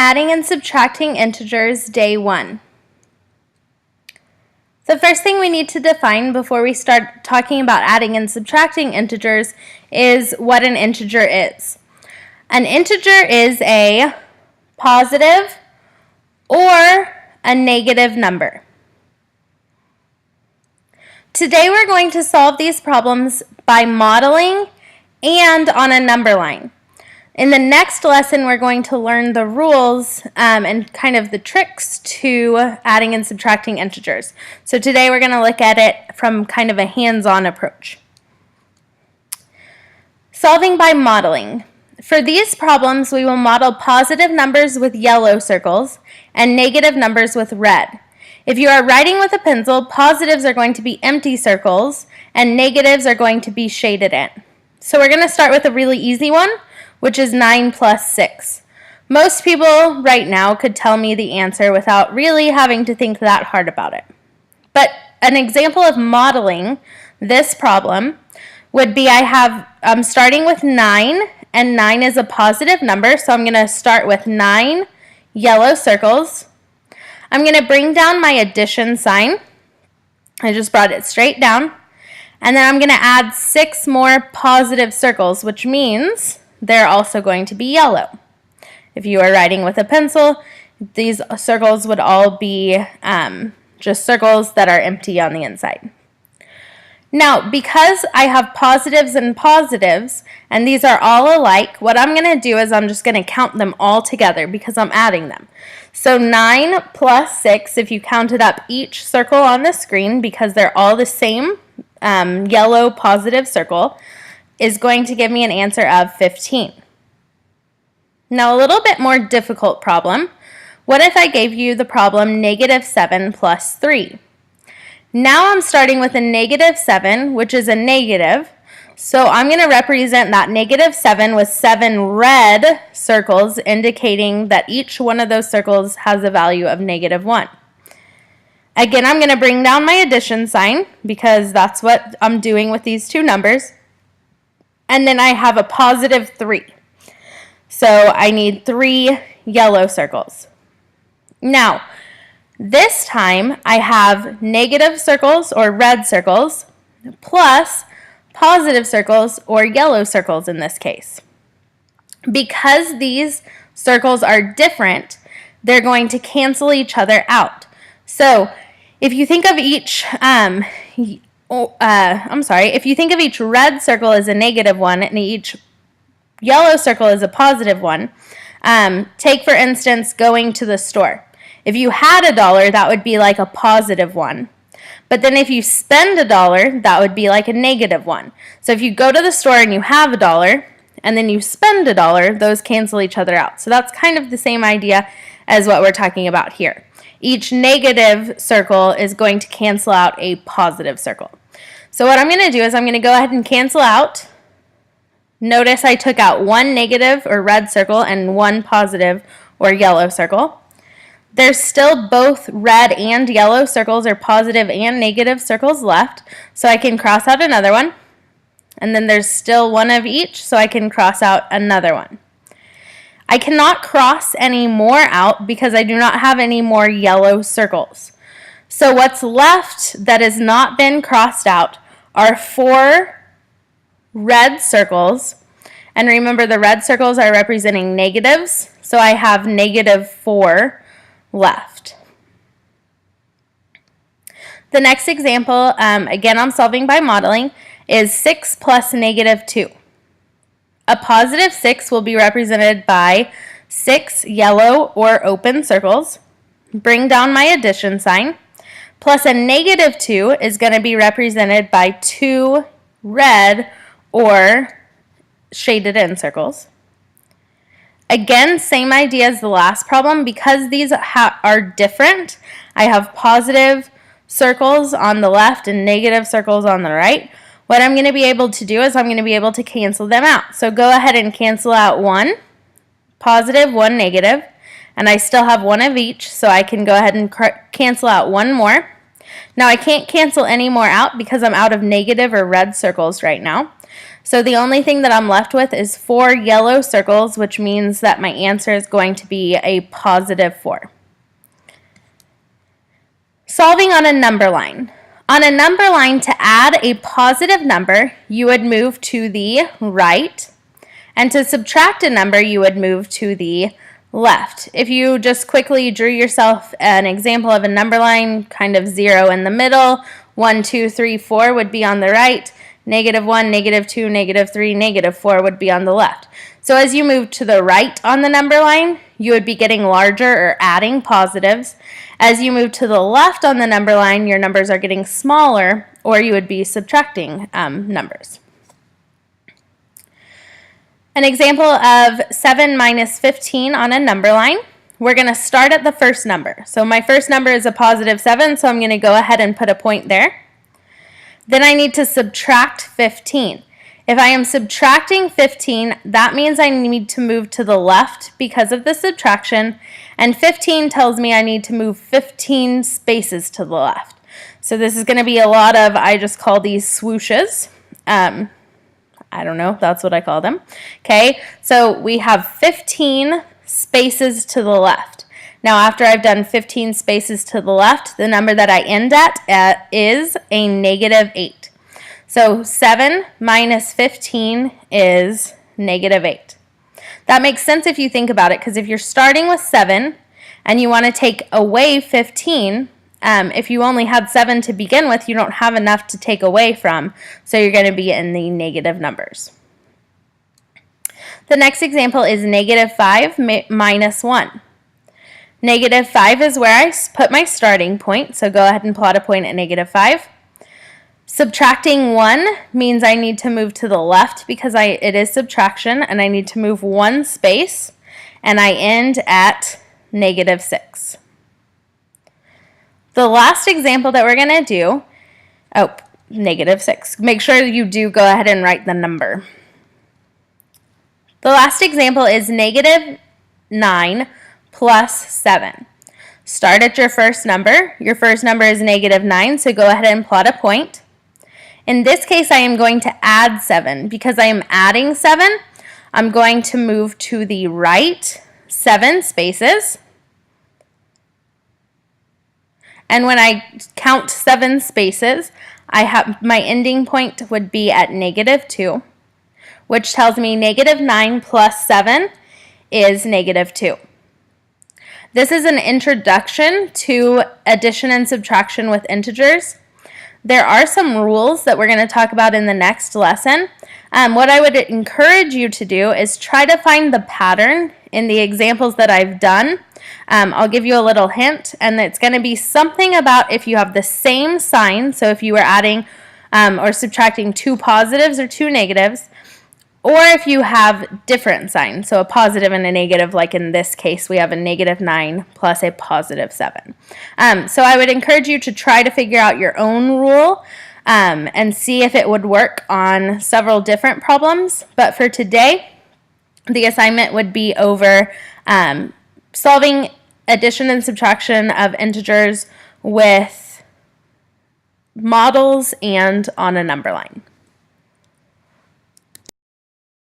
Adding and subtracting integers, day 1. The first thing we need to define before we start talking about adding and subtracting integers is what an integer is. An integer is a positive or a negative number. Today we're going to solve these problems by modeling and on a number line. In the next lesson, we're going to learn the rules and kind of the tricks to adding and subtracting integers. So today we're going to look at it from kind of a hands-on approach. Solving by modeling. For these problems, we will model positive numbers with yellow circles and negative numbers with red. If you are writing with a pencil, positives are going to be empty circles and negatives are going to be shaded in. So we're going to start with a really easy one, which is 9 plus 6. Most people right now could tell me the answer without really having to think that hard about it. But an example of modeling this problem would be I'm starting with 9, and 9 is a positive number, so I'm going to start with 9 yellow circles. I'm going to bring down my addition sign. I just brought it straight down. And then I'm going to add 6 more positive circles, which means they're also going to be yellow. If you are writing with a pencil, these circles would all be just circles that are empty on the inside. Now, because I have positives and positives, and these are all alike, what I'm going to do is I'm just going to count them all together because I'm adding them. So 9 plus 6, if you counted up each circle on the screen, because they're all the same yellow positive circle, is going to give me an answer of 15. Now a little bit more difficult problem. What if I gave you the problem negative 7 plus 3? Now I'm starting with a negative 7, which is a negative. So I'm going to represent that negative 7 with 7 red circles, indicating that each one of those circles has a value of negative 1. Again, I'm going to bring down my addition sign because that's what I'm doing with these two numbers. And then I have a positive 3. So I need 3 yellow circles. Now, this time I have negative circles or red circles plus positive circles or yellow circles in this case. Because these circles are different, they're going to cancel each other out. So if you think of each if you think of each red circle as a negative 1 and each yellow circle as a positive 1, take for instance going to the store. If you had $1, that would be like a positive 1. But then if you spend $1, that would be like a negative 1. So if you go to the store and you have $1 and then you spend $1, those cancel each other out. So that's kind of the same idea as what we're talking about here. Each negative circle is going to cancel out a positive circle. So what I'm going to do is I'm going to go ahead and cancel out. Notice I took out 1 negative or red circle and 1 positive or yellow circle. There's still both red and yellow circles or positive and negative circles left, so I can cross out another one. And then there's still one of each, so I can cross out another one. I cannot cross any more out because I do not have any more yellow circles. So what's left that has not been crossed out are 4 red circles. And remember, the red circles are representing negatives, so I have negative 4 left. The next example, again I'm solving by modeling, is 6 plus negative 2. A positive 6 will be represented by 6 yellow or open circles. Bring down my addition sign. Plus a negative 2 is going to be represented by 2 red or shaded in circles. Again, same idea as the last problem. Because these are different, I have positive circles on the left and negative circles on the right. What I'm going to be able to do is I'm going to be able to cancel them out. So go ahead and cancel out 1 positive, 1 negative, and I still have 1 of each, so I can go ahead and cancel out 1 more. Now I can't cancel any more out because I'm out of negative or red circles right now. So the only thing that I'm left with is 4 yellow circles, which means that my answer is going to be a positive 4. Solving on a number line. On a number line, to add a positive number, you would move to the right, and to subtract a number, you would move to the left. If you just quickly drew yourself an example of a number line, kind of 0 in the middle, 1, 2, 3, 4 would be on the right, -1, -2, -3, -4 would be on the left. So as you move to the right on the number line, you would be getting larger or adding positives. As you move to the left on the number line, your numbers are getting smaller, or you would be subtracting numbers. An example of 7 minus 15 on a number line. We're going to start at the first number. So my first number is a positive 7, so I'm going to go ahead and put a point there. Then I need to subtract 15. If I am subtracting 15, that means I need to move to the left because of the subtraction, and 15 tells me I need to move 15 spaces to the left. So this is going to be a lot of, I just call these swooshes. I don't know, that's what I call them. Okay, so we have 15 spaces to the left. Now after I've done 15 spaces to the left, the number that I end at is a -8. So 7 minus 15 is -8. That makes sense if you think about it, because if you're starting with 7 and you want to take away 15, if you only had 7 to begin with, you don't have enough to take away from, so you're going to be in the negative numbers. The next example is -5 minus 1. -5 is where I put my starting point, so go ahead and plot a point at -5. Subtracting 1 means I need to move to the left because it is subtraction, and I need to move 1 space, and I end at -6. The last example that we're going to do, -6. Make sure you do go ahead and write the number. The last example is -9 plus 7. Start at your first number. Your first number is -9, so go ahead and plot a point. In this case, I am going to add 7. Because I am adding 7, I'm going to move to the right 7 spaces. And when I count 7 spaces, my ending point would be at -2, which tells me -9 plus 7 is -2. This is an introduction to addition and subtraction with integers. There are some rules that we're going to talk about in the next lesson. What I would encourage you to do is try to find the pattern in the examples that I've done. I'll give you a little hint, and it's going to be something about if you have the same sign, so if you were adding or subtracting 2 positives or 2 negatives, or if you have different signs, so a positive and a negative, like in this case, we have a -9 plus a positive 7. So I would encourage you to try to figure out your own rule and see if it would work on several different problems. But for today, the assignment would be over solving addition and subtraction of integers with models and on a number line.